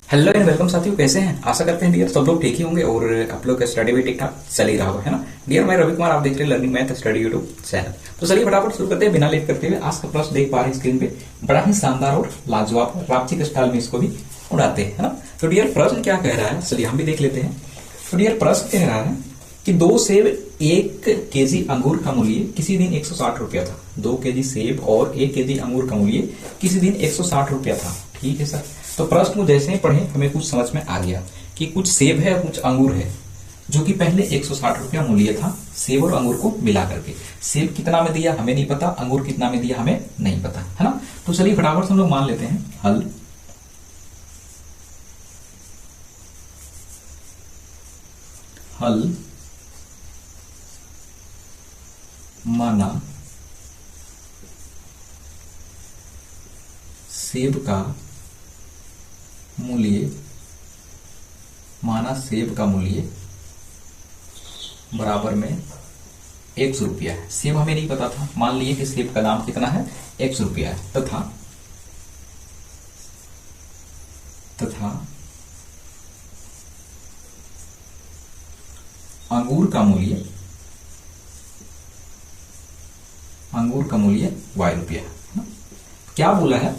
Hello and welcome साथियों, कैसे हैं? आशा करते हैं डियर सब लोग ठीक ही होंगे और आप लोग का स्टडी भी ठीक ठाक चल ही रहा होगा, है ना। डियर मैं रवि कुमार, आप देख रहे हैं learning math study YouTube channel. तो चलिए फटाफट शुरू करते हैं बिना लेट करते हुए। आज का प्रश्न देख पा रहे हैं स्क्रीन पे, बड़ा ही शानदार और लाजवाब रापचिक स्टाइल में इसको भी उड़ाते हैं, है ना। तो डियर प्रश्न क्या कह रहा है, चलिए हम भी देख लेते हैं। तो डियर प्रश्न कह रहा है कि 2 सेब 1 केजी अंगूर का मूल्य किसी दिन 160 रुपया था। 2 केजी सेब और 1 केजी अंगूर का मूल्य किसी दिन 160 रुपया था। ठीक है सर। तो प्रश्न को जैसे ही पढ़े हमें कुछ समझ में आ गया कि कुछ सेब है कुछ अंगूर है, जो कि पहले 160 रुपया मूल्य था सेब और अंगूर को मिला करके। सेब कितना में दिया हमें नहीं पता, अंगूर कितना में दिया हमें नहीं पता, है ना। तो चलिए फटाफट से हम लोग मान लेते हैं हल। हल माना सेब का मूल्य, माना सेब का मूल्य बराबर में 100 रुपया है। सेब हमें नहीं पता था, मान लिए कि सेब का दाम कितना है 100 रुपया है, तथा अंगूर का मूल्य y रुपया है। क्या बोला है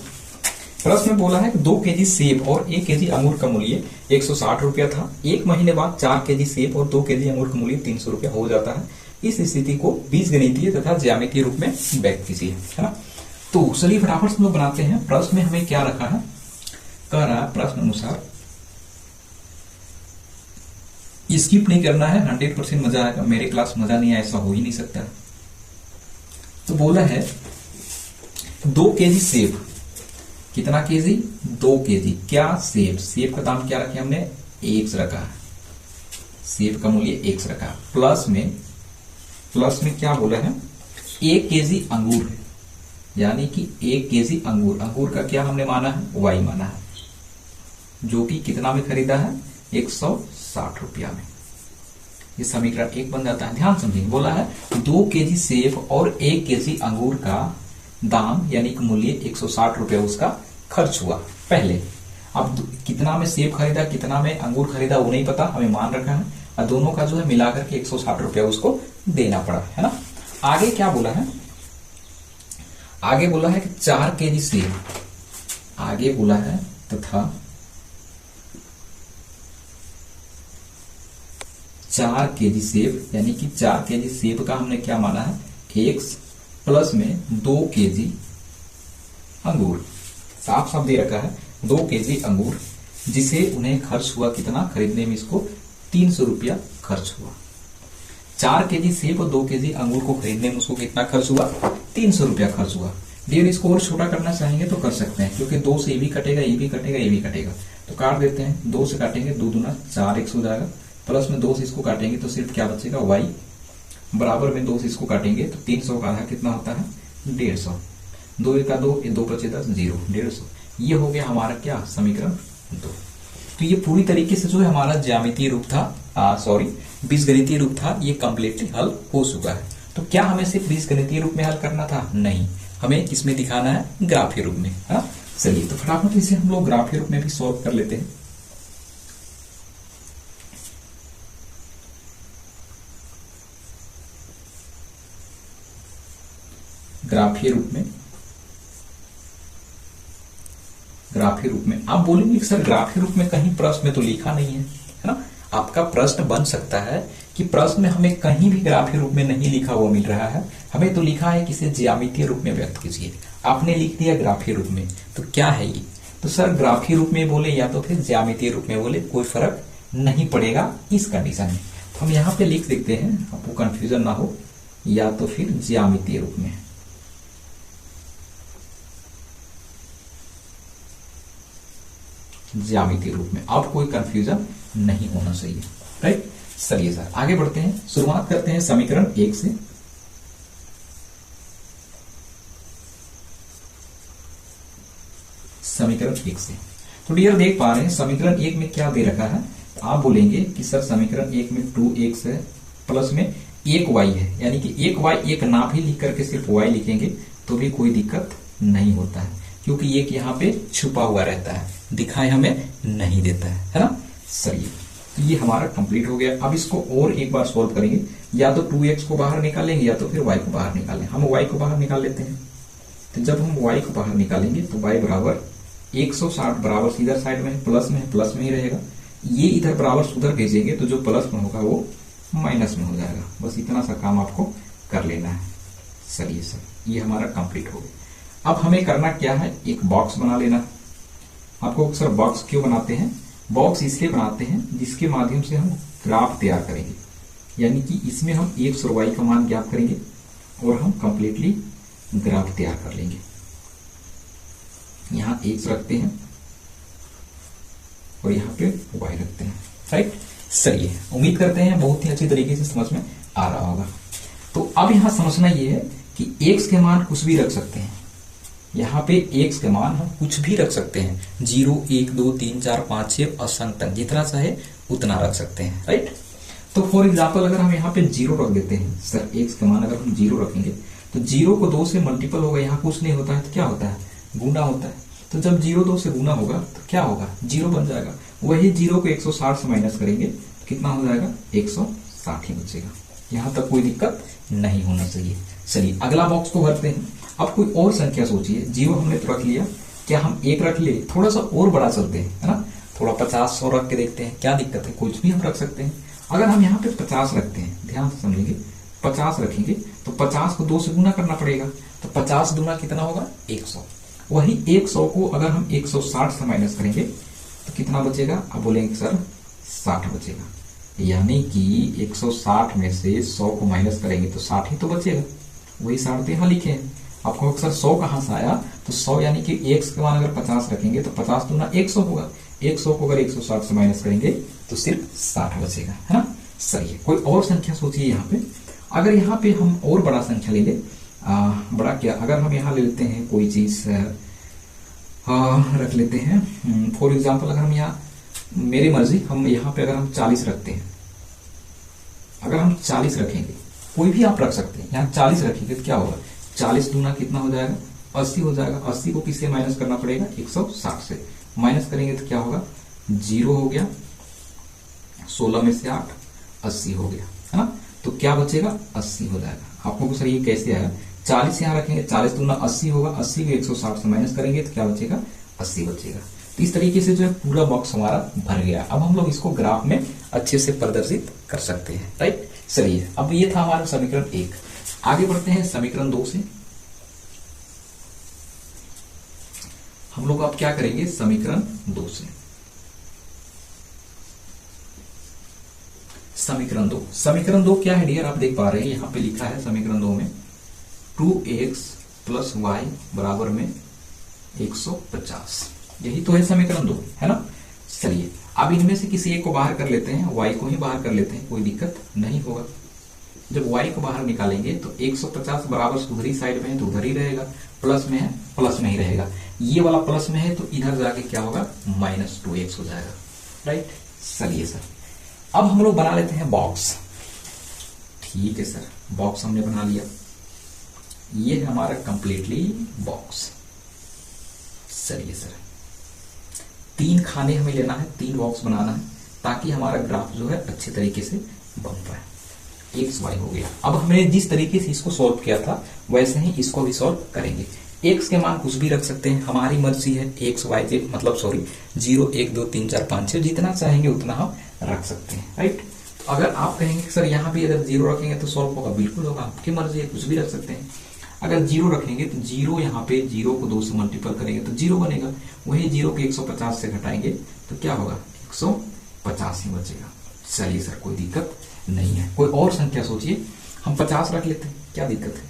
प्रश्न में, बोला है कि 2 केजी सेब और 1 केजी अंगूर का मूल्य 160 रुपया था। 1 महीने बाद 4 केजी सेब और 2 केजी अंगूर का मूल्य 300 रुपया हो जाता है। इस स्थिति को बीजगणितीय तथा ज्यामितीय रूप में व्यक्त कीजिए, है ना। तो चलिए फटाफट से लोग बनाते हैं। प्रश्न में हमें क्या रखा है, कह रहा है प्रश्न अनुसार स्किप नहीं करना है, 100% मजा आएगा। मेरे क्लास मजा नहीं आया ऐसा हो ही नहीं सकता। तो बोला है 2 केजी सेब, कितना केजी 2 केजी, क्या सेब का दाम क्या रखे हमने 1 रखा है, सेब का मूल्य 1 रखा है। प्लस में क्या बोला है 1 केजी अंगूर है, यानी कि 1 केजी अंगूर का क्या हमने माना है y माना है, जो कि कितना में खरीदा है 160 रुपया में। ये समीकरण 1 बन जाता है। ध्यान समझिए, बोला है 2 केजी सेब और 1 केजी अंगूर का दाम यानी कि मूल्य 160 रुपया उसका खर्च हुआ पहले। अब कितना में सेब खरीदा कितना में अंगूर खरीदा वो नहीं पता, हमें मान रखा है, और दोनों का जो है मिलाकर के 160 रुपया उसको देना पड़ा, है ना। आगे क्या बोला है, आगे बोला है कि 4 केजी सेब, आगे बोला है तथा 4 केजी सेब, यानी कि 4 केजी सेब का हमने क्या माना है x, प्लस में 2 केजी अंगूर, साफ साफ दे रखा है 2 केजी अंगूर, जिसे उन्हें खर्च हुआ कितना खरीदने में, इसको 300 रुपया खर्च हुआ। 4 केजी सेब और 2 केजी अंगूर को खरीदने में उसको कितना खर्च हुआ 300 रुपया खर्च हुआ। डियर इसको और छोटा करना चाहेंगे तो कर सकते हैं, क्योंकि 2 से ये भी कटेगा ये भी कटेगा ये भी कटेगा, तो काट देते हैं। 2 से काटेंगे 2 दूना 4x हो जाएगा, प्लस में 2 से इसको काटेंगे तो सिर्फ क्या बचेगा y, बराबर में 2 से इसको काटेंगे तो 300 का आधा कितना होता है 150। 2 1 का 2, 2 बचे 10, 0, 150। ये हो गया हमारा क्या समीकरण 2। तो ये पूरी तरीके से जो है हमारा ज्यामितीय रूप था, बीजगणितीय रूप था, ये कंप्लीटली हल हो चुका है। तो क्या हमें सिर्फ बीजगणितीय रूप में हल करना था? नहीं, हमें इसमें दिखाना है ग्राफीय रूप में, है ना। चलिए तो फटाफट इसे हम लोग ग्राफीय रूप में भी सॉल्व कर लेते हैं। ग्राफीय रूप में आप बोलेंगे सर ग्राफीय रूप में कहीं प्रश्न में तो लिखा नहीं है ना। आपका प्रश्न बन सकता है कि प्रश्न में हमें कहीं भी ग्राफीय रूप में नहीं लिखा हुआ मिल रहा है, हमें तो लिखा है कि इसे ज्यामितीय रूप में व्यक्त कीजिए। आपने लिख दिया ग्राफीय रूप में, तो क्या है ये, तो सर ग्राफीय रूप में बोले या तो फिर ज्यामितीय रूप में बोले, कोई फर्क नहीं पड़ेगा इस कंडीशन में। तो हम यहाँ पे लिख देते हैं, आपको कंफ्यूजन ना हो, या तो फिर ज्यामितीय रूप में, ज्यामितीय रूप में। अब कोई कंफ्यूजन नहीं होना चाहिए, राइट। चलिए सर आगे बढ़ते हैं, शुरुआत करते हैं समीकरण 1 से। समीकरण 1 से तो डियर देख पा रहे हैं समीकरण 1 में क्या दे रखा है। आप बोलेंगे कि सर समीकरण 1 में 2x है, प्लस में 1y है, यानी कि 1y एक ना भी लिख करके सिर्फ y लिखेंगे तो भी कोई दिक्कत नहीं होता है, क्योंकि एक यहाँ पे छुपा हुआ रहता है। दिखाई हमें नहीं देता है ना। चलिए, तो ये हमारा कंप्लीट हो गया। अब इसको और एक बार सॉल्व करेंगे, या तो 2x को बाहर निकालेंगे या तो फिर y को बाहर निकालें। हम y को बाहर निकाल लेते हैं। तो जब हम y को बाहर निकालेंगे तो y बराबर 160 बराबर इधर साइड में है, प्लस में है, प्लस में ही रहेगा। ये इधर बराबर उधर भेजेंगे तो जो प्लस में होगा वो माइनस में हो जाएगा। बस इतना सा काम आपको कर लेना है। चलिए सर, ये हमारा कंप्लीट हो गया। अब हमें करना क्या है, एक बॉक्स बना लेना। आपको सर बॉक्स क्यों बनाते हैं? बॉक्स इसलिए बनाते हैं जिसके माध्यम से हम ग्राफ तैयार करेंगे, यानी कि इसमें हम x और y का मान ज्ञात करेंगे और हम कंप्लीटली ग्राफ तैयार कर लेंगे। यहां x रखते हैं और यहाँ पे y रखते हैं, राइट। चलिए, उम्मीद करते हैं बहुत ही अच्छी तरीके से समझ में आ रहा होगा। तो अब यहां समझना ये है कि x के मान कुछ भी रख सकते हैं। यहाँ पे x के मान हम कुछ भी रख सकते हैं, 0, 1, 2, 3, 4, 5, 6 असंख्य तक, जितना चाहे उतना रख सकते हैं, राइट। तो फॉर एग्जाम्पल अगर हम यहाँ पे 0 रख देते हैं, सर x के मान अगर हम 0 रखेंगे तो 0 को 2 से मल्टीपल होगा, यहाँ कुछ नहीं होता है तो क्या होता है, गुना होता है। तो जब 0 2 से गुना होगा तो क्या होगा, 0 बन जाएगा। वही 0 को 160 से माइनस करेंगे तो कितना हो जाएगा, 160 ही बचेगा। यहाँ तक कोई दिक्कत नहीं होना चाहिए। चलिए, अगला बॉक्स को भरते हैं। अब कोई और संख्या सोचिए, 0 हमने तो रख लिया, क्या हम 1 रख ले, थोड़ा सा और बड़ा चलते हैं, है ना, थोड़ा 50 100 रख के देखते हैं, क्या दिक्कत है, कुछ भी हम रख सकते हैं। अगर हम यहाँ पे 50 रखते हैं, ध्यान से समझेंगे, 50 रखेंगे तो 50 को 2 से गुना करना पड़ेगा, तो 50 दूना कितना होगा, 100। वही 100 को अगर हम 160 से माइनस करेंगे तो कितना बचेगा, अब बोलेंगे सर 60 बचेगा। यानी कि 160 में से 100 को माइनस करेंगे तो 60 ही तो बचेगा। वही 60 तो यहाँ लिखे हैं। आपको अक्सर 100 कहां से आया, तो 100 यानी कि x के मान अगर 50 रखेंगे तो 50 दूना 100 होगा। 100 को अगर 160 से माइनस करेंगे तो सिर्फ 60 बचेगा, है ना। सही है, कोई और संख्या सोचिए यहाँ पे। अगर यहाँ पे हम और बड़ा संख्या ले ले, बड़ा क्या, अगर हम यहाँ ले लेते हैं कोई चीज रख लेते हैं, फॉर एग्जाम्पल अगर हम यहाँ, मेरी मर्जी, हम यहाँ पे अगर हम 40 रखते हैं, अगर हम 40 रखेंगे, कोई भी आप रख सकते हैं, यहाँ 40 रखेंगे तो क्या होगा, 40 दूना कितना हो जाएगा, 80 हो जाएगा। 80 को किससे माइनस करना पड़ेगा, 160 से माइनस करेंगे तो क्या होगा, 0 हो गया, 16 में से 8, 80 हो गया, है ना। तो क्या बचेगा, 80 हो जाएगा। आपको सर ये कैसे आया, 40 यहाँ रखेंगे, 40 दूना 80 होगा, 80 को 160 से माइनस करेंगे तो क्या बचेगा, 80 बचेगा। तो इस तरीके से जो है पूरा बॉक्स हमारा भर गया। अब हम लोग इसको ग्राफ में अच्छे से प्रदर्शित कर सकते हैं, राइट। चलिए, अब ये था हमारा समीकरण 1। आगे बढ़ते हैं समीकरण 2 से। हम लोग अब क्या करेंगे, समीकरण 2 से। समीकरण 2 क्या है डियर, आप देख पा रहे हैं यहां पे लिखा है समीकरण 2 में 2x + y बराबर में 150। यही तो है समीकरण 2, है ना। चलिए, अब इनमें से किसी एक को बाहर कर लेते हैं, y को ही बाहर कर लेते हैं, कोई दिक्कत नहीं होगा। जब y को बाहर निकालेंगे तो 150 बराबर उधरी साइड में है तो उधर ही रहेगा, प्लस में है प्लस में ही रहेगा। ये वाला प्लस में है तो इधर जाके क्या होगा, -2x हो जाएगा, राइट। चलिए सर, अब हम लोग बना लेते हैं बॉक्स। ठीक है सर, बॉक्स हमने बना लिया। ये है हमारा कंप्लीटली बॉक्स। चलिए सर, 3 खाने हमें लेना है, 3 बॉक्स बनाना है, ताकि हमारा ग्राफ जो है अच्छे तरीके से बन पाए। एक्स वाई हो गया। अब हमने जिस तरीके से इसको सॉल्व किया था वैसे ही इसको भी सॉल्व करेंगे। एक्स के मान कुछ भी रख सकते हैं, हमारी मर्जी है। एक्स वाई जेड मतलब 0 1 2 3 4 5 6 जितना चाहेंगे उतना हम रख सकते हैं, राइट। तो अगर आप कहेंगे सर यहाँ भी अगर 0 रखेंगे तो सॉल्व होगा, बिल्कुल होगा, आपकी मर्जी है, कुछ भी रख सकते हैं। अगर 0 रखेंगे तो 0 यहाँ पे 0 को 2 से मल्टीपल करेंगे तो 0 बनेगा। वही 0 को 150 से घटाएंगे तो क्या होगा, 150 ही बचेगा। चलिए सर, कोई दिक्कत नहीं है। कोई और संख्या सोचिए, हम 50 रख लेते हैं, क्या दिक्कत है।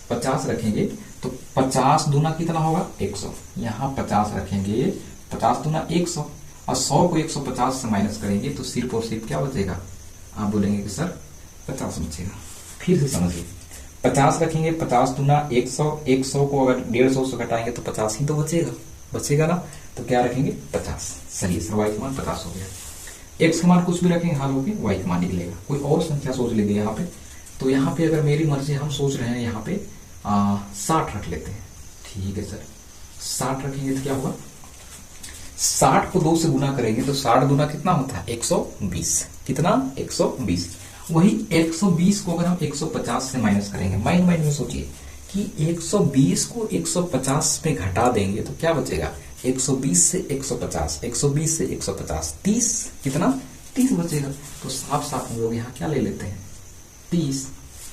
50 रखेंगे तो 50 दूना कितना होगा, 100। यहाँ 50 रखेंगे, 50 दूना 100 और 100 को 150 से माइनस करेंगे तो सिर्फ और सिर्फ क्या बचेगा, आप बोलेंगे कि सर 50 बचेगा। फिर से समझिए, 50 रखेंगे, 50 दूना 100, 100 को अगर 150 से घटाएंगे तो 50 ही तो बचेगा ना। तो क्या रखेंगे, 50। चलिए सर, वाई का मान 50 हो गया। एक्स का मान कुछ भी रखेंगे, हाल होके वाई का मान निकलेगा। कोई और संख्या सोच लेंगे यहाँ पे। तो यहाँ पे अगर मेरी मर्जी, हम सोच रहे हैं यहाँ पे 60 रख लेते हैं। ठीक है सर, 60 रखेंगे तो क्या होगा, 60 को 2 से गुना करेंगे तो 60 दूना कितना होता है 120। कितना 120। वही 120 को अगर हम 150 से माइनस करेंगे, माइंड में सोचिए कि 120 को 150 में घटा देंगे तो क्या बचेगा 120 से 150, 120 से 150 30, कितना 30 बचेगा। तो साफ साफ हम लोग यहाँ क्या ले लेते हैं 30।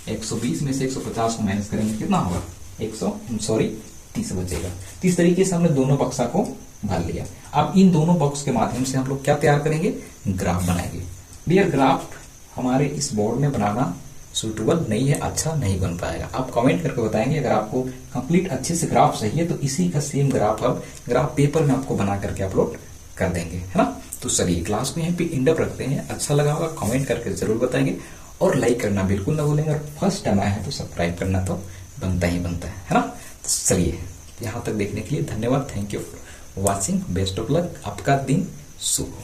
120 में से 150 को माइनस करेंगे कितना होगा 30 बचेगा। तो इस तरीके से हमने दोनों बक्सा को भर लिया। अब इन दोनों बॉक्स के माध्यम से हम लोग क्या तैयार करेंगे, ग्राफ बनाएंगे। डियर ग्राफ हमारे इस बोर्ड में बनाना सूटेबल नहीं है, अच्छा नहीं बन पाएगा। आप कमेंट करके बताएंगे अगर आपको कंप्लीट अच्छे से ग्राफ चाहिए तो इसी का सेम ग्राफ अब ग्राफ पेपर में आपको बना करके अपलोड कर देंगे, है ना। तो चलिए क्लास को यहीं पे एंड अप रखते हैं। अच्छा लगा होगा कमेंट करके जरूर बताएंगे और लाइक करना बिल्कुल ना भूलेंगे। और फर्स्ट टाइम आया है तो सब्सक्राइब करना तो बनता ही बनता है ना। तो चलिए यहाँ तक देखने के लिए धन्यवाद। Thank you for watching. Best of luck. आपका दिन शुभ हो।